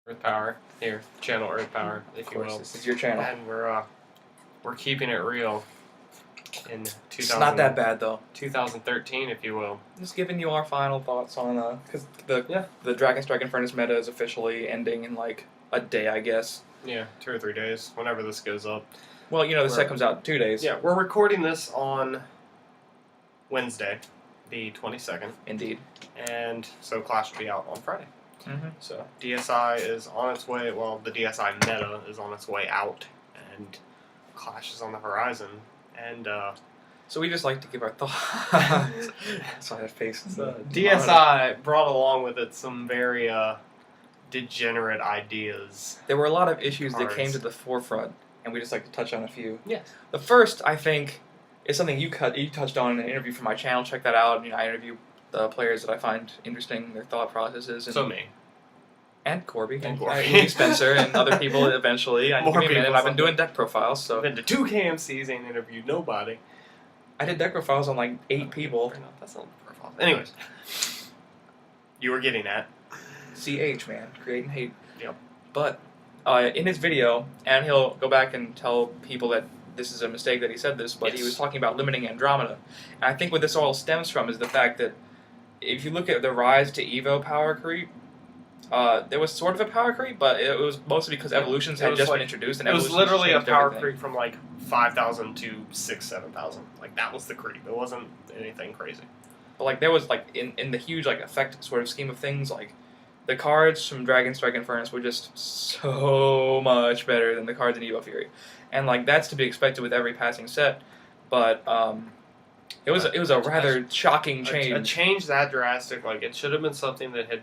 EarthP0w3R here, channel EarthP0w3R, if you will. This is your channel. And we're keeping it real in It's not that bad though. 2013, if you will. Just giving you our final thoughts on because the Dragon Strike Infernus meta is officially ending in like a day, I guess. Yeah, 2 or 3 days, whenever this goes up. Well, you know, the set comes out in 2 days. Yeah, we're recording this on Wednesday, the 22nd. Indeed. And so Clash will be out on Friday. Mm-hmm. So DSI is on its way. Well, the DSI meta is on its way out, and Clash is on the horizon. And so we just like to give our thoughts. So I have faces. DSI brought along with it some very degenerate ideas. There were a lot of issues that came to the forefront, and we just like to touch on a few. Yes. The first, I think, is something you touched on in an interview for my channel. Check that out. You know, I interview the players that I find interesting, their thought processes. And, so me. And Corby. And Spencer and other people eventually. More people. I've been doing deck profiles. So I've been to 2 KMCs and interviewed nobody. I did deck profiles on like 8 people. That's not profiles. Anyways. You were getting at. CH, man. Create and hate. Yep. But in his video, and he'll go back and tell people that this is a mistake that he said this, but yes. He was talking about limiting Andromeda. And I think what this all stems from is the fact that if you look at the rise to Evo power creep, there was sort of a power creep, but it was mostly because evolutions had just been introduced. And it was literally a power everything. creep from like 5,000 to 6,000, 7,000. Like that was the creep. It wasn't anything crazy. But like there was like in the huge like effect sort of scheme of things, like the cards from Dragon Strike Infernus were just so much better than the cards in Evo Fury, and like that's to be expected with every passing set. But it was a rather shocking change. A change that drastic, like it should have been something that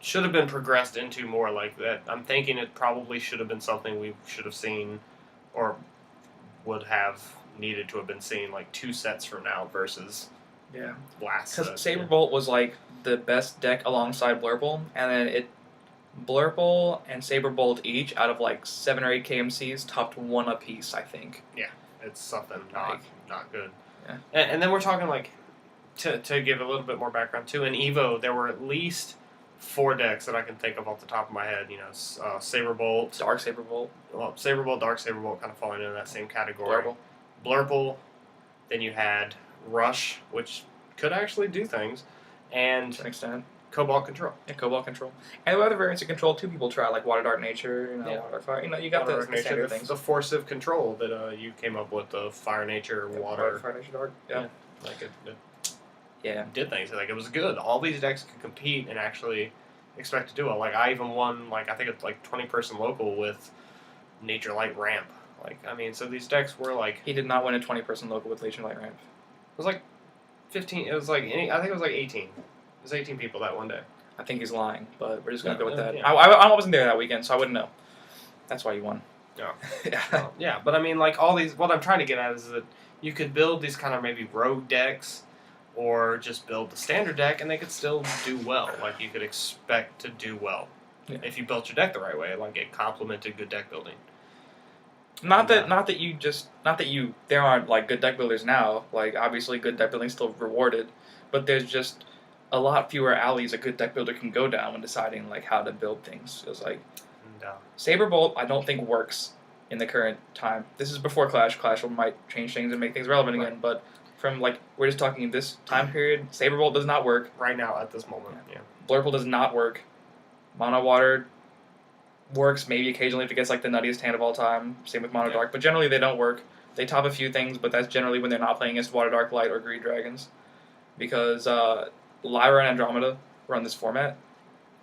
should have been progressed into more like that. I'm thinking it probably should have been something we should have seen, or would have needed to have been seen like 2 sets from now versus last. Because Saberbolt was like the best deck alongside Blurple, and then Blurple and Saberbolt each out of like 7 or 8 KMCs topped 1 apiece, I think. Yeah, it's something not good. Yeah. And then we're talking like to give a little bit more background too. In Evo, there were at least 4 decks that I can think of off the top of my head. You know, Saberbolt, Dark Saberbolt. Well, Saberbolt, Dark Saberbolt, kind of falling into that same category. Blurple. Then you had Rush, which could actually do things, and to an extent, Cobalt Control. Yeah, Cobalt Control. And the other variants of Control too. People try like Water Dark Nature, you know, Water Dark Fire. You know, you got the standard things. The Forcive Control that you came up with, the Fire Nature, Water. Fire Nature, Dark. Yeah. Like it did things. Like it was good. All these decks could compete and actually expect to do well. Like I even won like I think it's like 20-person local with Nature Light Ramp. Like I mean, so these decks were like. He did not win a 20-person local with Nature Light Ramp. It was like 15. It was like I think it was like 18. It was 18 people that one day. I think he's lying, but we're just gonna go with that. Yeah. I wasn't there that weekend, so I wouldn't know. That's why you won. No. Yeah, but I mean, like all these. What I'm trying to get at is that you could build these kind of maybe rogue decks, or just build the standard deck, and they could still do well. Like you could expect to do well if you built your deck the right way. Like it complemented good deck building. Not that there aren't like good deck builders now. Like obviously good deck building is still rewarded, but there's just a lot fewer alleys a good deck builder can go down when deciding like how to build things. It's like Saberbolt I don't think works in the current time. This is before Clash. Clash might change things and make things relevant again, but from like we're just talking this time period, Saberbolt does not work right now at this moment. Yeah. Blurple does not work. Mono Water works maybe occasionally if it gets like the nuttiest hand of all time. Same with Mono Dark, but generally they don't work. They top a few things, but that's generally when they're not playing against Water Dark Light or Greed Dragons, because Lyra and Andromeda run this format,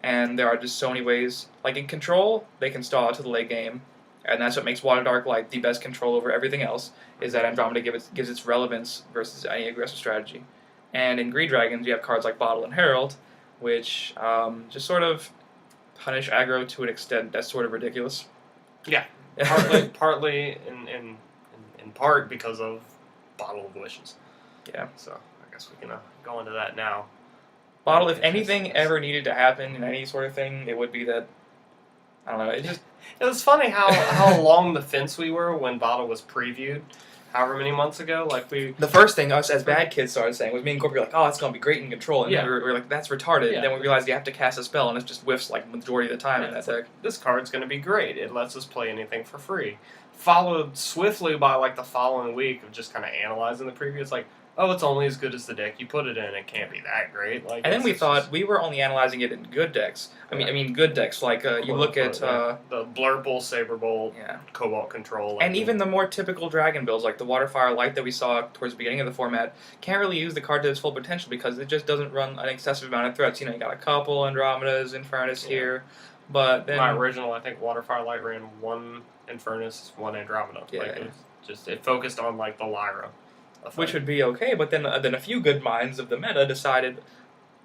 and there are just so many ways. Like in Control, they can stall out to the late game, and that's what makes Water Dark Light the best control over everything else. Is that Andromeda gives its relevance versus any aggressive strategy. And in Greed Dragons, you have cards like Bottle and Herald, which just sort of punish aggro to an extent that's sort of ridiculous. Yeah, partly in part because of Bottle of Wishes. Yeah. So I guess we can go into that now. Bottle, if anything ever needed to happen in any sort of thing, it would be that. I don't know. It was funny how along the fence we were when Bottle was previewed. however many months ago. Like The first thing us as bad kids started saying was me and Corby were like, oh, it's going to be great in control. And then we were like, that's retarded. Yeah. And then we realized you have to cast a spell, and it just whiffs like majority of the time in that deck. This card's going to be great. It lets us play anything for free. Followed swiftly by like the following week of just kind of analyzing the previous, like, oh, it's only as good as the deck you put it in. It can't be that great. Like, and then we thought we were only analyzing it in good decks. I mean good decks. Like you look at the Blurple, Saberbolt, Cobalt Control, and even the more typical Dragon builds, like the Waterfire Light that we saw towards the beginning of the format, can't really use the card to its full potential because it just doesn't run an excessive amount of threats. You know, you got a couple Andromedas, Infernus here, but then my original, I think, Waterfire Light ran 1 Infernus, 1 Andromeda. Yeah. Like, it focused on like the Lyra. Which would be okay, but then a few good minds of the meta decided,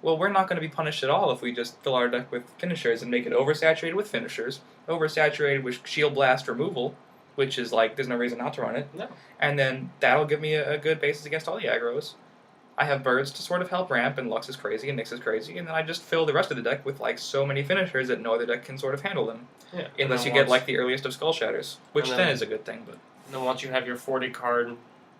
well, we're not going to be punished at all if we just fill our deck with finishers and make it oversaturated with finishers, oversaturated with Shield Blast removal, which is like, there's no reason not to run it. No. And then that'll give me a good basis against all the aggros. I have birds to sort of help ramp, and Lux is crazy, and Nyx is crazy, and then I just fill the rest of the deck with like so many finishers that no other deck can sort of handle them. Yeah. Unless you get like the earliest of Skull Shatters, which then is a good thing. But then once you have your 40 card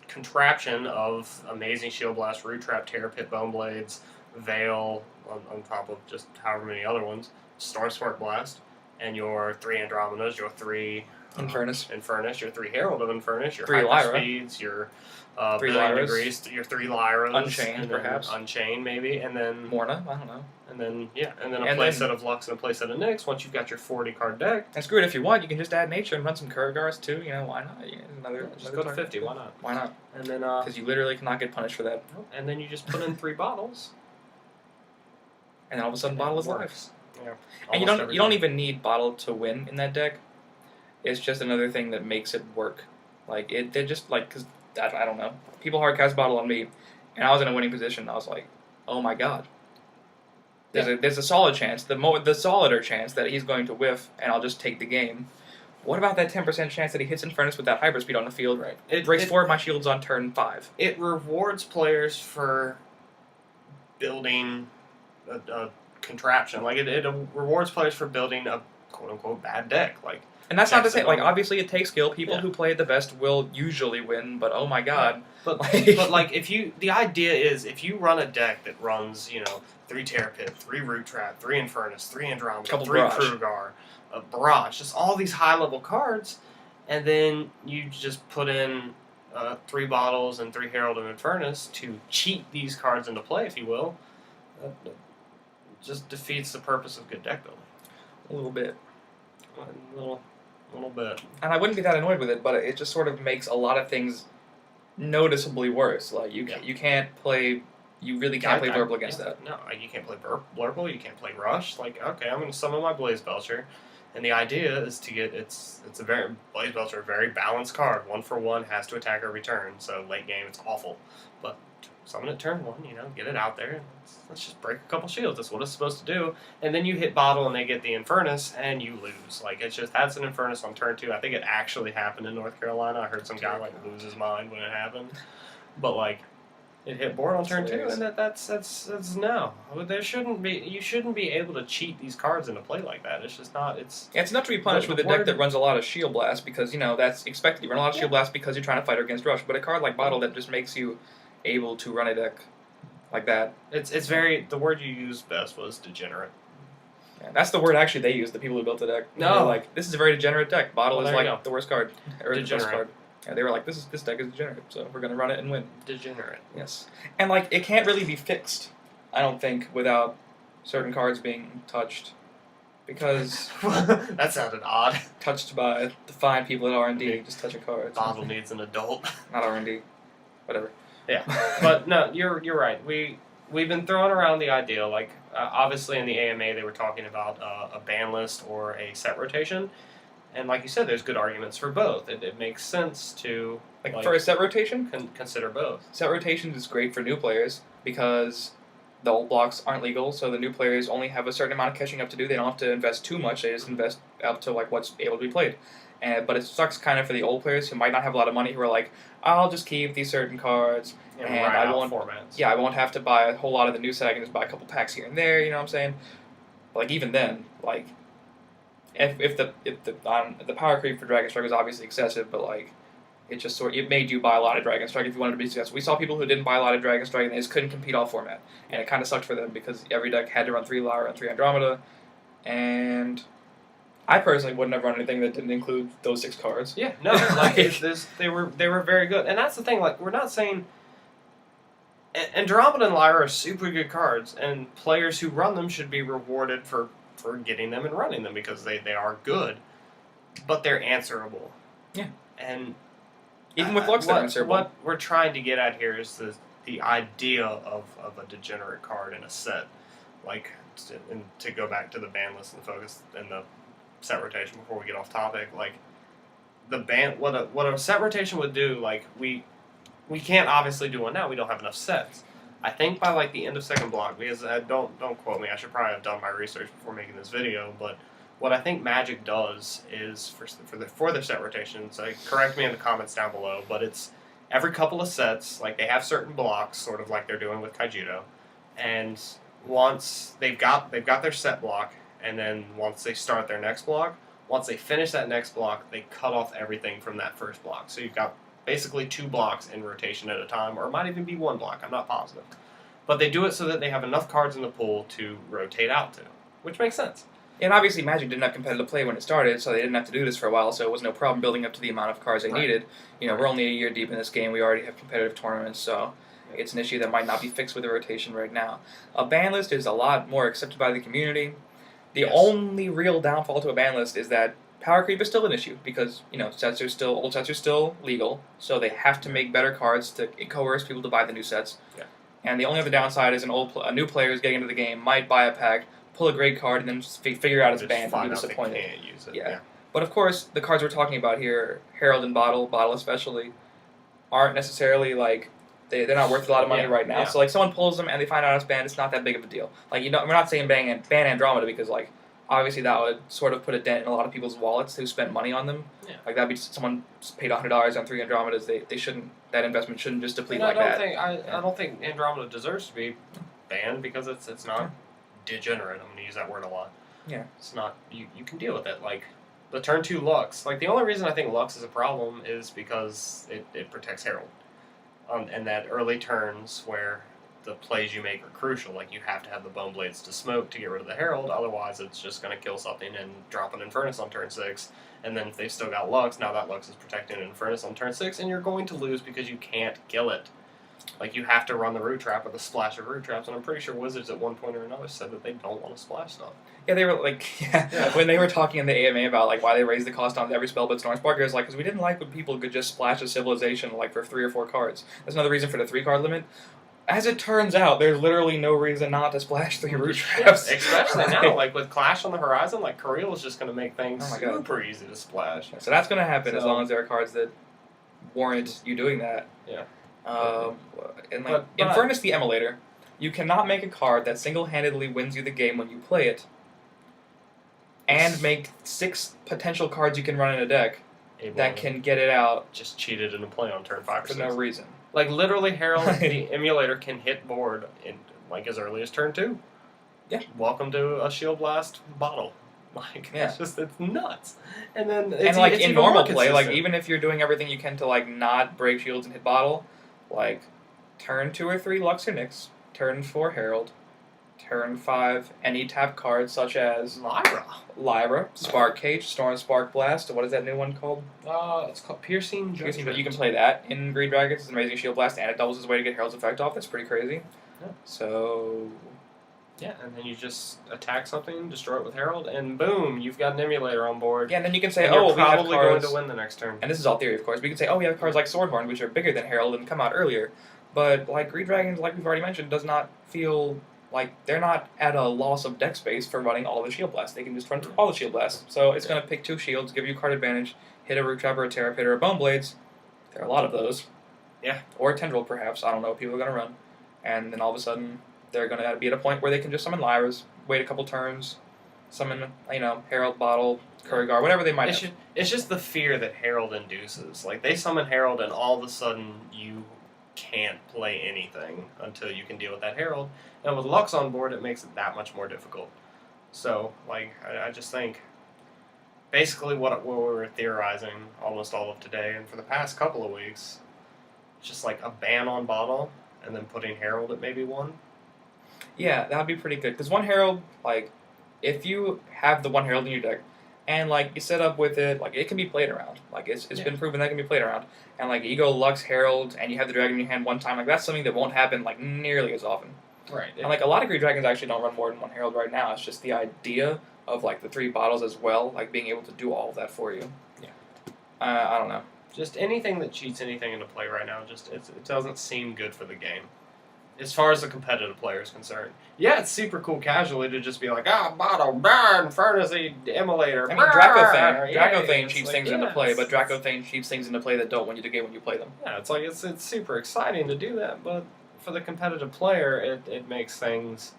contraption of Amazing Shield Blast, Root Trap, Terror Pit, Bone Blades, Veil, on top of just however many other ones, Star Spark Blast, and your 3 Andromedas, your 3 Infernus, your 3 Herald of Infernus, your 3 Hyper Lyra. Speeds, your 3 Billion Lyras. Degrees, your 3 Lyras, Unchained, perhaps. Unchained, maybe, and then Morna, I don't know. and then a playset of Lux and a playset of Nyx. Once you've got your 40 card deck, And screw it, if you want, you can just add nature and run some Kurgars too. You know, why not? just go to 50. Why not? Why not? And then Because you literally cannot get punished for that. and then you just put in 3 bottles, And then all of a sudden, Bottle is live. works. Yeah. And you Almost don't even need Bottle to win in that deck. It's just another thing that makes it work. Like they're just like, because I don't know, people hardcast Bottle on me, and I was in a winning position. I was like, oh my god. There's a solid chance, the solider chance that he's going to whiff, and I'll just take the game. What about that 10% chance that he hits Infernus with that hyper speed on the field? Right. It breaks 4 of my shields on turn 5. It rewards players for building a contraption. Like it rewards players for building a quote unquote bad deck. Like, and that's not to say, like, obviously it takes skill. People who play it the best will usually win, but oh my god. But like the idea is if you run a deck that runs, 3 Terror Pit, 3 Root Trap, 3 Infernus, 3 Andromeda, 3 Krugar, a Barrage, just all these high level cards, and then you just put in 3 bottles and 3 Herald of Infernus to cheat these cards into play, if you will. Just defeats the purpose of good deck building. A little bit. A little bit. And I wouldn't be that annoyed with it, but it just sort of makes a lot of things noticeably worse. Like, you can't play... You really can't play Blurple against that. No, you can't play Blurple, you can't play Rush. Like, okay, I'm going to summon my Blaze Belcher. And the idea is to get... Blaze Belcher, a very balanced card. 1 for 1, has to attack every turn. So late game, it's awful. But summon it turn 1, get it out there. And let's just break a couple shields. That's what it's supposed to do. And then you hit Bottle and they get the Infernus, and you lose. Like, it's just, that's an Infernus on turn 2. I think it actually happened in North Carolina. I heard some guy, lose his mind when it happened. But, it hit board on turn 2, and that's no. You shouldn't be able to cheat these cards into play like that. It's just not. It's enough to be punished with a deck that runs a lot of Shield Blast because that's expected. You run a lot of Shield Blast because you're trying to fight against Rush. But a card like Bottle that just makes you able to run a deck like that. It's very. The word you used best was degenerate. Yeah, that's the word actually they used. The people who built the deck. No, like this is a very degenerate deck. Bottle is the worst card or the best card. Yeah, they were like, this deck is degenerate, so we're going to run it and win. Degenerate. Yes. And, it can't really be fixed, I don't think, without certain cards being touched. Because... that sounded odd. Touched by the fine people at R&D, just touching cards. Bottle needs an adult. Not R&D. Whatever. Yeah. But, no, you're right. We've been throwing around the idea, obviously in the AMA they were talking about a ban list or a set rotation. And like you said, there's good arguments for both. It makes sense to... for a set rotation? Consider both. Set rotations is great for new players because the old blocks aren't legal, so the new players only have a certain amount of catching up to do. They don't have to invest too much. They just invest up to what's able to be played. But it sucks kind of for the old players who might not have a lot of money who are like, I'll just keep these certain cards and I won't... formats. Yeah, I won't have to buy a whole lot of the new set. I can just buy a couple packs here and there, you know what I'm saying? But even then, if the power creep for Dragon Strike is obviously excessive, but it made you buy a lot of Dragon Strike if you wanted to be successful. We saw people who didn't buy a lot of Dragon Strike and they just couldn't compete all format, and it kind of sucked for them because every deck had to run 3 Lyra and 3 Andromeda, and I personally wouldn't have run anything that didn't include those 6 cards. Yeah, no, like they were very good, and that's the thing. Like we're not saying Andromeda and Lyra are super good cards, and players who run them should be rewarded for getting them and running them because they are good, but they're answerable. Yeah, and even with Lux, they're answerable. What we're trying to get at here is the idea of a degenerate card in a set, like to go back to the ban list and focus and the set rotation before we get off topic, like the ban what a set rotation would do, like we can't obviously do one now, we don't have enough sets. I think by like the end of second block, because don't quote me, I should probably have done my research before making this video, but what I think Magic does is for their set rotations, correct me in the comments down below, but it's every couple of sets, like they have certain blocks, sort of like they're doing with Kaijudo, and once they've got their set block, and then once they start their next block, once they finish that next block, they cut off everything from that first block. So you've got basically 2 blocks in rotation at a time, or it might even be 1 block, I'm not positive. But they do it so that they have enough cards in the pool to rotate out to, which makes sense. And obviously Magic didn't have competitive play when it started, so they didn't have to do this for a while, so it was no problem building up to the amount of cards they needed. You know, we're only a year deep in this game, we already have competitive tournaments, so it's an issue that might not be fixed with the rotation right now. A ban list is a lot more accepted by the community. The only real downfall to a ban list is that power creep is still an issue because, you know, old sets are still legal, so they have to make better cards to coerce people to buy the new sets. Yeah. And the only other downside is a new player is getting into the game, might buy a pack, pull a great card, and then figure out it's banned and be disappointed. They can't use it. Yeah. But of course, the cards we're talking about here, Herald and Bottle especially, aren't necessarily like they're not worth a lot of money right now. So like someone pulls them and they find out it's banned, it's not that big of a deal. Like we're not saying ban Andromeda because like obviously that would sort of put a dent in a lot of people's wallets who spent money on them. Yeah. Like that'd be someone paid $100 on 3 Andromedas. They shouldn't, that investment shouldn't just deplete like that. I don't think Andromeda deserves to be banned because it's not degenerate. I'm going to use that word a lot. Yeah. It's not, you can deal with it. Like the turn 2 Lux. Like the only reason I think Lux is a problem is because it protects Herald. And that early turns where the plays you make are crucial. Like you have to have the Bone Blades to smoke to get rid of the Herald, otherwise it's just going to kill something and drop an Infernus on turn 6. And then if they've still got Lux, now that Lux is protecting an Infernus on turn 6, and you're going to lose because you can't kill it. Like you have to run the Root Trap with a splash of Root Traps, and I'm pretty sure Wizards at one point or another said that they don't want to splash stuff. Yeah, they were like, when they were talking in the AMA about like why they raised the cost on every spell but Stormspark, it was like, because we didn't like when people could just splash a Civilization like for 3 or 4 cards. That's another reason for the 3-card limit. As it turns out, there's literally no reason not to splash 3 Root Traps. Yeah, especially now, like with Clash on the horizon, like Kirill is just going to make things super easy to splash. So that's going to happen as long as there are cards that warrant you doing that. Yeah. And like Infernus the Emulator, you cannot make a card that single-handedly wins you the game when you play it, and make 6 potential cards you can run in a deck that can get it out. Just cheated in a play on turn 5 or 6. For no reason. Like literally, Herald the Emulator can hit board in like as early as turn 2. Yeah. Welcome to a Shield Blast Bottle. Like it's nuts. And then like in normal play, like even if you're doing everything you can to like not break shields and hit Bottle, like turn 2 or 3 Lux or Nyx, turn 4 Herald, turn 5 any tap card such as Lyra, Spark Cage, Storm Spark Blast. What is that new one called? It's called Piercing Judgment. But you can play that in Green Dragons. It's an amazing Shield Blast, and it doubles as a way to get Herald's effect off. That's pretty crazy. Yeah. So. Yeah, and then you just attack something, destroy it with Herald, and boom, you've got an Emulator on board. Yeah, and then you can say, you're we have probably cards, going to win the next turn. And this is all theory, of course. We can say, we have cards like Swordhorn, which are bigger than Herald and come out earlier. But like Green Dragons, like we've already mentioned, does not feel like they're not at a loss of deck space for running all the Shield Blasts. They can just run all the Shield Blasts. So it's going to pick 2 shields, give you card advantage, hit a Root Trap or a Terra Pit or a Bone Blades. There are a lot of those. Yeah. Or a Tendril, perhaps. I don't know what people are going to run. And then all of a sudden, they're going to be at a point where they can just summon Lyras, wait a couple turns, summon, Herald, Bottle, Kurigar, whatever they might have. It's just the fear that Herald induces. Like, they summon Herald, and all of a sudden, you can't play anything until you can deal with that Herald. And with Lux on board, it makes it that much more difficult. So, like, I just think basically what we were theorizing almost all of today, and for the past couple of weeks, just like a ban on bottle, and then putting Herald at maybe 1. Yeah, that would be pretty good. Because 1 Herald, like, if you have the 1 Herald in your deck, and, like, you set up with it, like, it can be played around. Like, it's been proven that can be played around. And, like, you go Lux Herald, and you have the dragon in your hand one time, like, that's something that won't happen, like, nearly as often. Right. And, like, a lot of Green Dragons actually don't run more than 1 Herald right now. It's just the idea of, like, the 3 bottles as well, like, being able to do all of that for you. Yeah. I don't know. Just anything that cheats anything into play right now, it doesn't seem good for the game. As far as the competitive player is concerned. Yeah, it's super cool casually to just be like, bottle, burn, furnace, immolator. I mean, Dracothane cheats like, things into play, but Dracothane cheats things into play that don't win you the game when you play them. Yeah, it's like, it's super exciting to do that, but for the competitive player, it makes things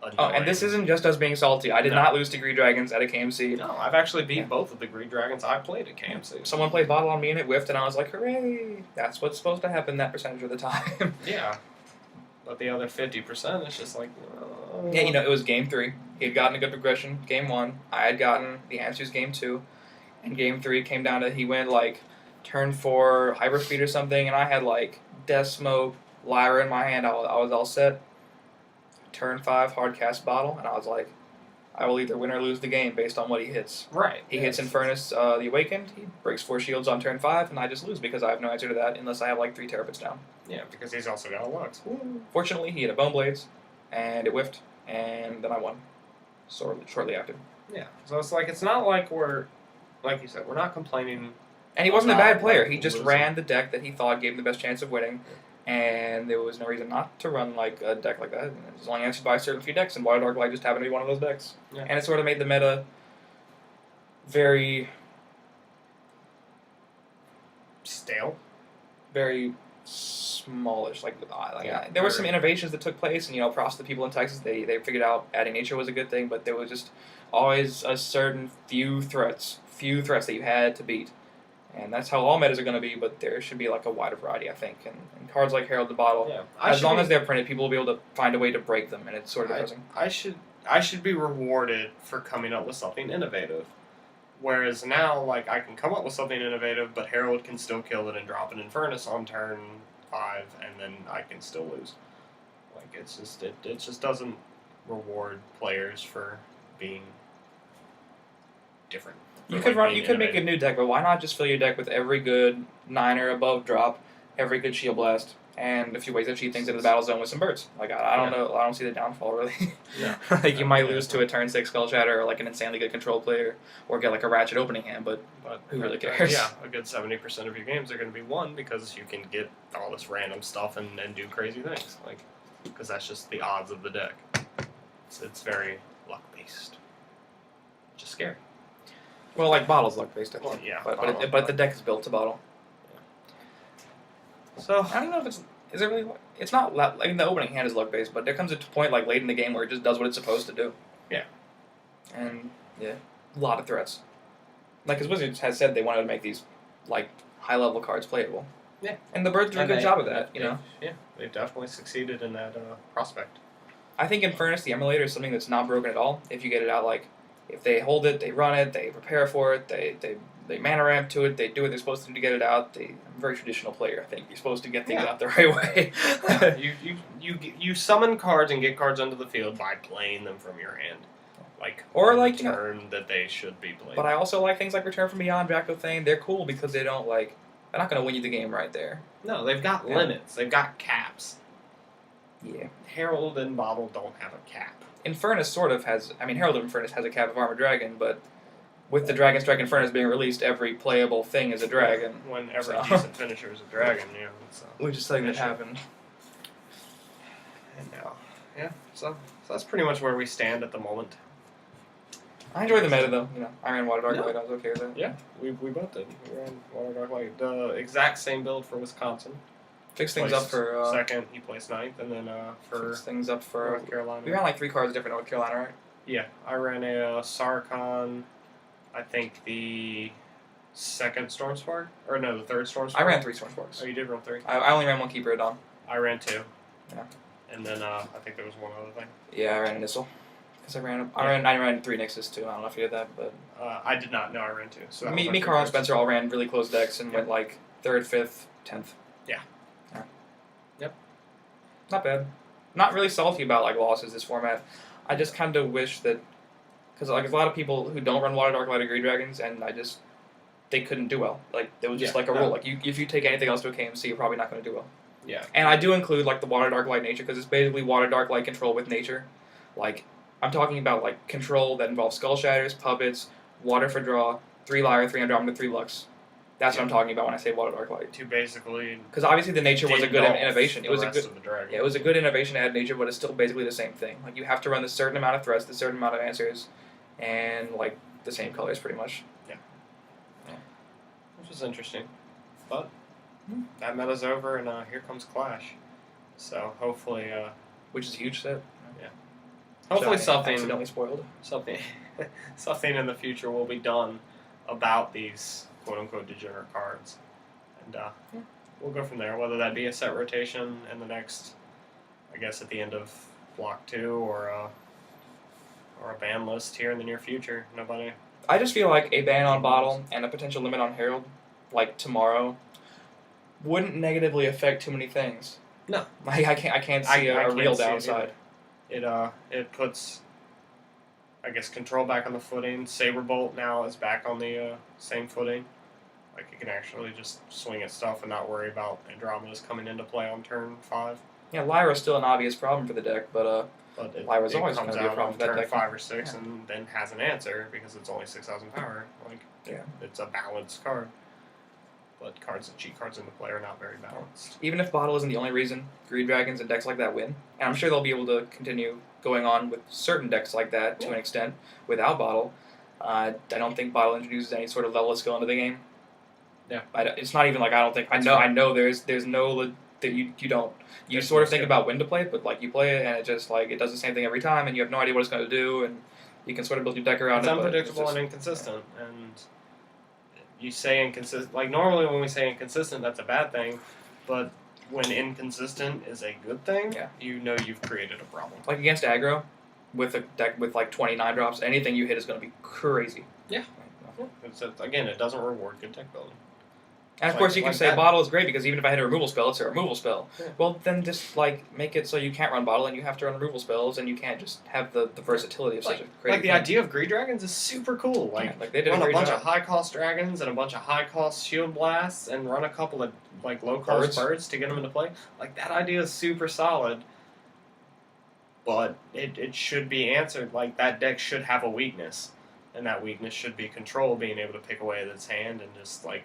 annoying. Oh, and this isn't just us being salty. I did not lose to Green Dragons at a KMC. No, I've actually beat both of the Green Dragons I played at KMC. Someone played bottle on me and it whiffed, and I was like, hooray! That's what's supposed to happen that percentage of the time. Yeah. But the other 50%, it's just like... Yeah, it was game 3. He had gotten a good progression. Game 1, I had gotten the answers game 2. And game 3 came down to he went, like, turn 4, Hyperspeed or something, and I had, like, Death Smoke, Lyra in my hand. I was all set. Turn 5, Hardcast Bottle, and I was like, I will either win or lose the game based on what he hits. Right. He hits Infernus the Awakened, he breaks 4 shields on turn 5, and I just lose because I have no answer to that unless I have, like, 3 Terrapins down. Yeah, because he's also got a Lux. Fortunately, he had a Bone Blades, and it whiffed, and then I won. Shortly after. Yeah, so it's like, it's not like we're, like you said, we're not complaining. And he wasn't a bad player. He just losing. ran the deck that he thought gave him the best chance of winning, and there was no reason not to run like a deck like that. It was only answered by a certain few decks, and Water Dark Light just happened to be one of those decks. Yeah. And it sort of made the meta very Stale. very smallish. There were some innovations that took place, and across the people in Texas, they figured out adding nature was a good thing, but there was just always a certain few threats that you had to beat, and that's how all metas are going to be. But there should be like a wider variety, I think, and cards like Herald the Bottle, Yeah. as long as they're printed, people will be able to find a way to break them, and it's sort of depressing. I should be rewarded for coming up with something innovative. Whereas now, like, I can come up with something innovative, but Herald can still kill it and drop an Infernus on turn 5, and then I can still lose. Like, it just doesn't reward players for being different. You could make a new deck, but why not just fill your deck with every good 9 or above drop, every good Shield Blast, and a few ways to cheat things into the battle zone with some birds? Like, I don't know, I don't see the downfall really. Yeah. Like, you might lose to a turn 6 Skull Shatter or like an insanely good control player, or get like a Ratchet opening hand, but who really cares? Yeah, a good 70% of your games are going to be won because you can get all this random stuff and do crazy things. Like, because that's just the odds of the deck. It's very luck based. Just scary. Well, like bottles luck based, I think. Well, yeah, but the deck is built to bottle. So I don't know if is it really? It's not like the opening hand is luck based, but there comes a point like late in the game where it just does what it's supposed to do. Yeah. And a lot of threats. Like, because Wizards has said they wanted to make these like high level cards playable. Yeah. And the birds do a good job of that. Yeah, they've definitely succeeded in that prospect. I think Infernus, the Emulator, is something that's not broken at all. If you get it out, like, if they hold it, they run it, they prepare for it, they mana ramp to it, they do what they're supposed to do to get it out. I'm a very traditional player, I think. You're supposed to get things out the right way. you summon cards and get cards onto the field by playing them from your hand. Like, or like the turn that they should be played. But I also like things like Return from Beyond, Dracothane. They're cool because they don't they're not going to win you the game right there. No, they've got limits. They've got caps. Yeah. Herald and Bottle don't have a cap. Infernus sort of has... I mean, Herald of Infernus has a cap of Armored Dragon, but with the Dragon Strike Infernus being released, every playable thing is a dragon. When every decent finisher is a dragon, We're just letting it happen. And now, so that's pretty much where we stand at the moment. I enjoy the meta, though. I ran Water Dark Light. I was okay with it. Yeah, we both did. We ran Water Dark Light. The exact same build for Wisconsin. Fix things up for... second, he placed 9th, and then for... Fix things up for... North Carolina. We ran like 3 cards different North Carolina, right? Yeah, I ran a Sarkhan, I think the second Storm Spark? Or no, the third Storm Spark? I ran 3 Storm Sparks. Oh, you did run 3? I only ran 1 Keeper at Dawn. I ran 2. Yeah. And then I think there was one other thing. Yeah, I ran an Issel. Because I ran 3 Nixes too. I don't know if you did that, but I did not know I ran 2. So that was me, my Carl, and first. Spencer all ran really close decks and went like 3rd, 5th, 10th. Yeah. Yep. Not bad. Not really salty about like losses this format. I just kind of wish that, because like a lot of people who don't run Water Dark Light or Green Dragons, and they couldn't do well. Like it was just like a rule. Like if you take anything else to a KMC, you're probably not going to do well. Yeah. And I do include like the Water Dark Light nature, because it's basically Water Dark Light control with nature. Like I'm talking about like control that involves Skull Shatters, Puppets, Water for Draw, 3 Lyre, 3 Andromeda, 3 Lux. That's what I'm talking about when I say Water Dark Light. To basically, because obviously the nature was a good innovation. It was a good, yeah, it was a good innovation to add nature, but it's still basically the same thing. Like you have to run a certain amount of threats, a certain amount of answers, and like the same colors pretty much. Yeah. Which is interesting, but that meta's over, and here comes Clash. So hopefully, which is a huge set. Yeah. Hopefully something accidentally spoiled. Something in the future will be done about these quote-unquote degenerate cards, and we'll go from there. Whether that be a set rotation in the next, I guess at the end of Block 2, or a ban list here in the near future. Nobody. I just feel like a ban on Bottle and a potential limit on Herald, like tomorrow, wouldn't negatively affect too many things. No, like I can't see a real downside. It puts, I guess, control back on the footing. Saberbolt now is back on the same footing. Like you can actually just swing at stuff and not worry about Andromeda's coming into play on turn 5. Yeah, Lyra's still an obvious problem for the deck, but Lyra's always comes going to be a out problem on for that turn deck. 5 or 6 and then has an answer because it's only 6,000 power. Like it's a balanced card. But cheat cards in the play are not very balanced. Even if Bottle isn't the only reason Green Dragons and decks like that win, and I'm sure they'll be able to continue going on with certain decks like that to an extent without Bottle. I don't think Bottle introduces any sort of level of skill into the game. Yeah, it's not even like I don't think I know there's no that you don't sort of think about when to play it, but like you play it and it just like it does the same thing every time and you have no idea what it's going to do, and you can sort of build your deck around it. It's unpredictable and inconsistent, and you say inconsistent. Like normally when we say inconsistent, that's a bad thing, but when inconsistent is a good thing, you know you've created a problem. Like against aggro, with a deck with like 29 drops, anything you hit is going to be crazy. Yeah. Again, it doesn't reward good deck building. And of course you can say Bottle is great because even if I hit a removal spell, it's a removal spell. Yeah. Well, then just like make it so you can't run Bottle and you have to run removal spells and you can't just have the versatility of such a crazy Like the idea of Green Dragons is super cool. Like they did run a bunch of high cost dragons and a bunch of high cost shield blasts and run a couple of like low cost birds to get them into play. Like that idea is super solid. But it should be answered. Like that deck should have a weakness, and that weakness should be control, being able to pick away at its hand and just like,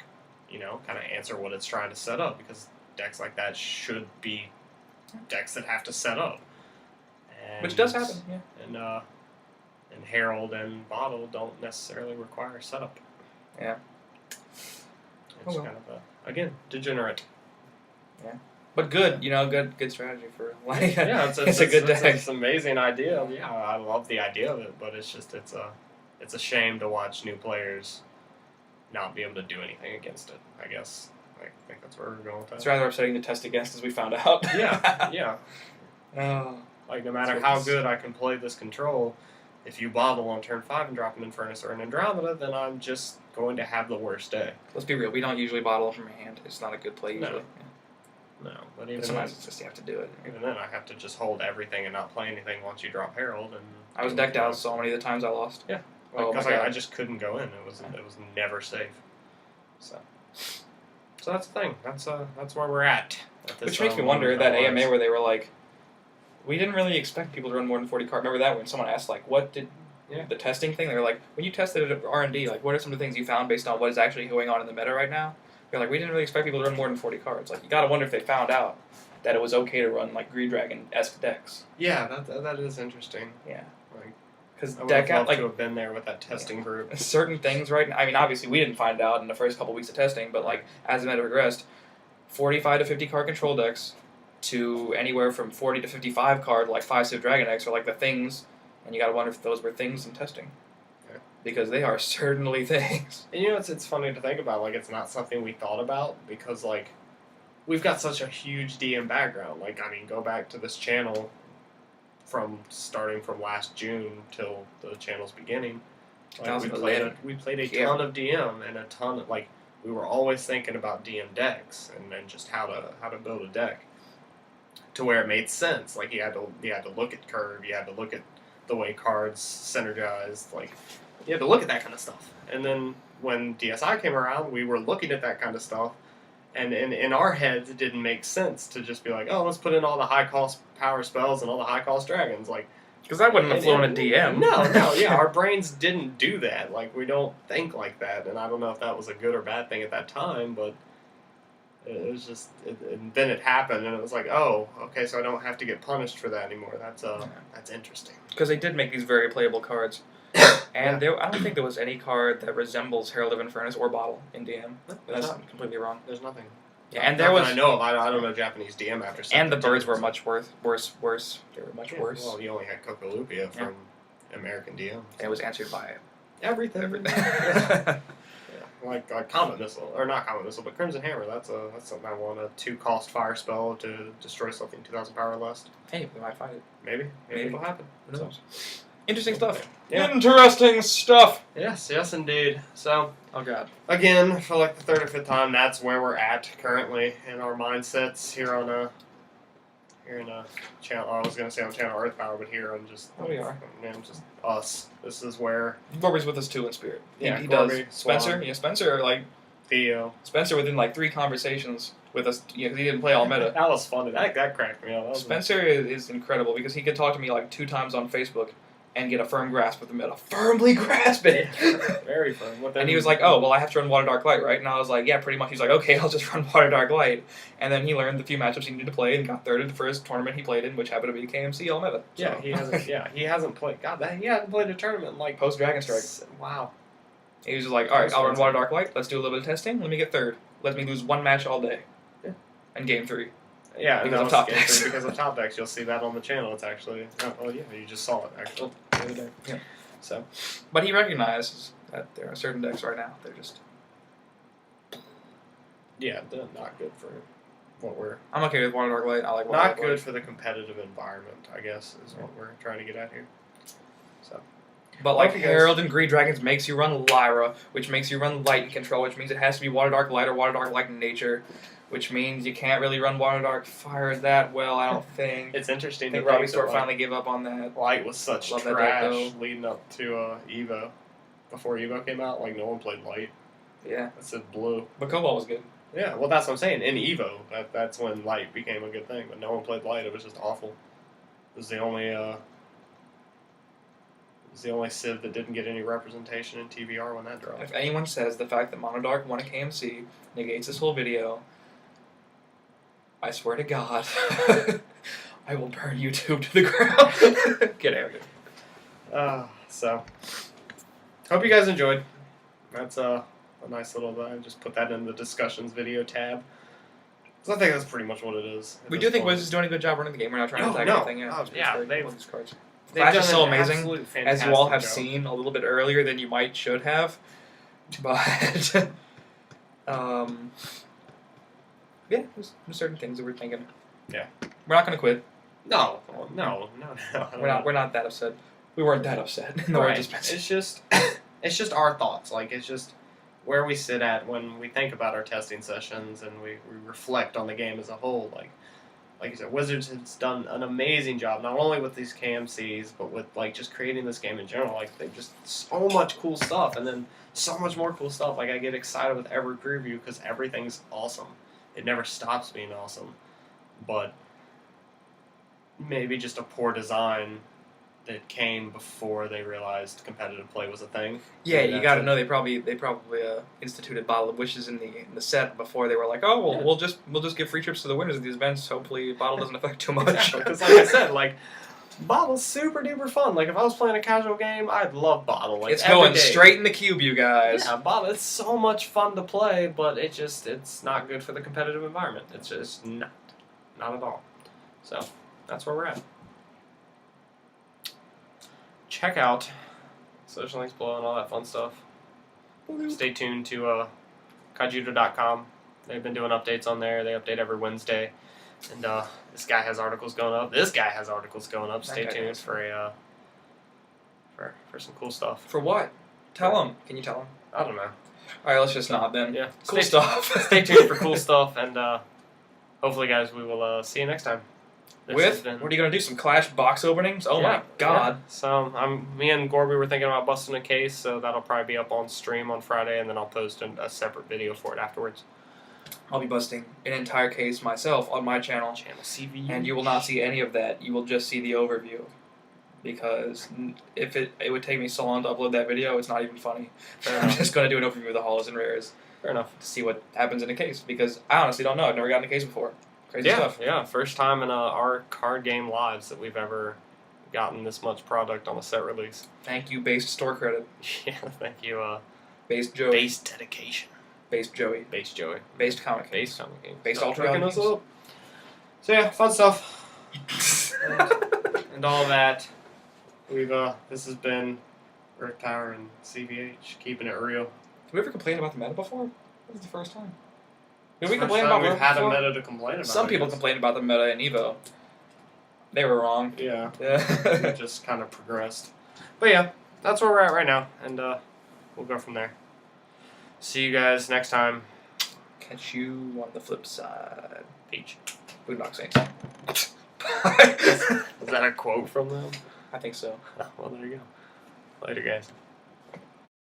kind of answer what it's trying to set up, because decks like that should be decks that have to set up. Which does happen, yeah. And Herald and Bottle don't necessarily require setup. Yeah. It's kind of again, degenerate. Yeah. But good, good strategy for like. Yeah, it's a good deck. It's an amazing idea. Yeah, I love the idea of it, but it's just it's a shame to watch new players not be able to do anything against it. I guess I think that's where we're going with that. It's rather upsetting to test against, as we found out. Yeah. Oh. Like no matter how good I can play this control, if you bottle on turn 5 and drop an Infernus or an Andromeda, then I'm just going to have the worst day. Let's be real. We don't usually bottle from your hand. It's not a good play usually. No, but even sometimes it's just you have to do it. Even then, I have to just hold everything and not play anything once you drop Herald. And I was decked out so many of the times I lost. Yeah, because I just couldn't go in. It was never safe. So that's the thing. That's where we're at. Which makes me wonder that AMA where they were like, we didn't really expect people to run more than 40 cards. Remember that when someone asked like, what did the testing thing? They were like, when you tested it at R&D, like what are some of the things you found based on what is actually going on in the meta right now? They're like, we didn't really expect people to run more than 40 cards. Like, you gotta wonder if they found out that it was okay to run, like, Green Dragon-esque decks. Yeah, that is interesting. Yeah. Because I would love to have been there with that testing group. Certain things right now, I mean, obviously, we didn't find out in the first couple weeks of testing, but, like, as the meta progressed, 45 to 50 card control decks to anywhere from 40 to 55 card, like, 5-6 Dragon decks are, like, the things, and you gotta wonder if those were things in testing. Because they are certainly things. And it's funny to think about, like, it's not something we thought about, because, like, we've got such a huge DM background. Like, I mean, go back to this channel from starting from last June till the channel's beginning. Like, we 2011. played a ton of DM and a ton of like we were always thinking about DM decks and then just how to build a deck to where it made sense. Like you had to look at curve, you had to look at the way cards synergized, like you had to look at that kind of stuff. And then when DSI came around, we were looking at that kind of stuff, and in our heads it didn't make sense to just be like, oh, let's put in all the high cost power spells and all the high cost dragons, like. Because that wouldn't have flown a DM. No, yeah, our brains didn't do that. Like, we don't think like that, and I don't know if that was a good or bad thing at that time, but it was just, and then it happened, and it was like, oh, okay, so I don't have to get punished for that anymore. That's interesting. Because they did make these very playable cards. And I don't think there was any card that resembles Herald of Infernus or Bottle in DM. That's completely wrong. There's nothing. Yeah, and there was. I know of. I don't know Japanese DM after. And the birds were much worse. They were much worse. Well, you only had Cocolupia from American DM. And it was answered by everything. Like Comet Missile, or not Comet Missile, but Crimson Hammer. That's something I want. A 2-cost fire spell to destroy something 2,000 power or less. Hey, we might find it. Maybe it'll happen. Who knows? Interesting stuff. Yeah. Interesting stuff. Yes, indeed. So, oh god. Again, for like the third or fifth time, that's where we're at currently in our mindsets here in a channel. I was gonna say on channel EarthP0w, but here on just we are. Just us. This is where Gorby's with us too in spirit. Yeah, he Gorby, does. Spencer, Swan. Spencer, like Theo. Spencer within like 3 conversations with us. Because he didn't play all meta. That was funny. That cracked me up. Spencer is incredible because he could talk to me like 2 times on Facebook and get a firm grasp of the meta. Firmly grasp it! Very firm. And he was like, oh, well, I have to run Water Dark Light, right? And I was like, yeah, pretty much. He's like, okay, I'll just run Water Dark Light. And then he learned the few matchups he needed to play and got third in the first tournament he played in, which happened to be KMC all meta. Yeah, so. he hasn't played. God, he hasn't played a tournament in like post Dragon Strike. Wow. He was just like, all right, I'll run Water Dark Light. Let's do a little bit of testing. Let me get third. Let me lose 1 match all day. Yeah. And game 3. Yeah, because of top decks. Because of top decks, you'll see that on the channel. It's actually, you just saw it actually the other day. Yeah. So, but he recognizes that there are certain decks right now. They're just. Yeah, they're not good for what we're. I'm okay with Water Dark Light. I like Water Not Dark good for the competitive environment, I guess, is what we're trying to get at here. So. But like Herald and Greed Dragons makes you run Lyra, which makes you run Light Control, which means it has to be Water Dark Light or Water Dark Light Nature. Which means you can't really run Water Dark Fire that well, I don't think. It's interesting. I think Robbie Store finally gave up on that. Light was such trash leading up to Evo. Before Evo came out, like no one played Light. Yeah. It said blue. But Cobalt was good. Yeah, well that's what I'm saying. In Evo, that's when Light became a good thing, but no one played Light. It was just awful. It was the only Civ that didn't get any representation in TVR when that dropped. If anyone says the fact that Mono Dark won a KMC negates this whole video, I swear to God, I will burn YouTube to the ground. Get out of here. So, hope you guys enjoyed. That's a nice little, just put that in the discussions video tab. So I think that's pretty much what it is. We do think Wiz is doing a good job running the game. We're not trying to tag anything in. These cards. They've Clash done is so an amazing, as you all have job. seen a little bit earlier than you might should have. But, yeah, there's certain things that we're thinking. Yeah. We're not going to quit. No. We're not that upset. We weren't that upset. No, right. It's just our thoughts. Like, it's just where we sit at when we think about our testing sessions and we reflect on the game as a whole. Like you said, Wizards has done an amazing job, not only with these KMCs, but with like just creating this game in general. Like they've just so much cool stuff, and then so much more cool stuff. Like I get excited with every preview because everything's awesome. It never stops being awesome, but maybe just a poor design that came before they realized competitive play was a thing. Yeah, you got to know they probably instituted Bottle of Wishes in the set before they were like, oh, well, we'll just give free trips to the winners of these events. Hopefully, Bottle doesn't affect too much. Because like I said, like Bottle's super duper fun. Like if I was playing a casual game, I'd love Bottle. Like it's going straight in the cube, you guys. Yeah, Bottle. It's so much fun to play, but it's not good for the competitive environment. It's just not at all. So that's where we're at. Check out social links below and all that fun stuff. Stay tuned to kaijudo.com. They've been doing updates on there. They update every Wednesday. And this guy has articles going up. This guy has articles going up. Stay That guy tuned does. for some cool stuff. For what? Tell him. Can you tell him? I don't know. All right, let's just not then. Yeah, Cool stay, stuff. Stay tuned for cool stuff, and hopefully, guys, we will see you next time. This has With? been- What are you going to do? Some Clash box openings? Oh Yeah, my god. yeah. So me and Gorby were thinking about busting a case, so that'll probably be up on stream on Friday, and then I'll post a separate video for it afterwards. I'll be busting an entire case myself on my channel. Channel CVH. And you will not see any of that. You will just see the overview. Because if it would take me so long to upload that video, it's not even funny. Fair I'm enough. just going to do an overview of the hollows and rares Fair enough. to see what happens in a case. Because I honestly don't know. I've never gotten a case before. Crazy stuff. Yeah, first time in our card game lives that we've ever gotten this much product on a set release. Thank you, based store credit. Yeah, thank you. Based Joey. Base dedication. Based Joey. Base Joey. Based comic. Base comic game. Based Stop Ultra hooking Games. us up. So yeah, fun stuff. and all that. We've this has been EarthP0w3R and CVH, keeping it real. Have we ever complained about the meta before? This is the first time. Did we First complain time about we've meta had before? a meta to complain about. Some I people guess. complained about the meta in Evo. They were wrong. Yeah. Yeah. It just kind of progressed. But yeah, that's where we're at right now, and we'll go from there. See you guys next time. Catch you on the flip side. Peach. Boondock Saints. Is that a quote from them? I think so. Well, there you go. Later, guys.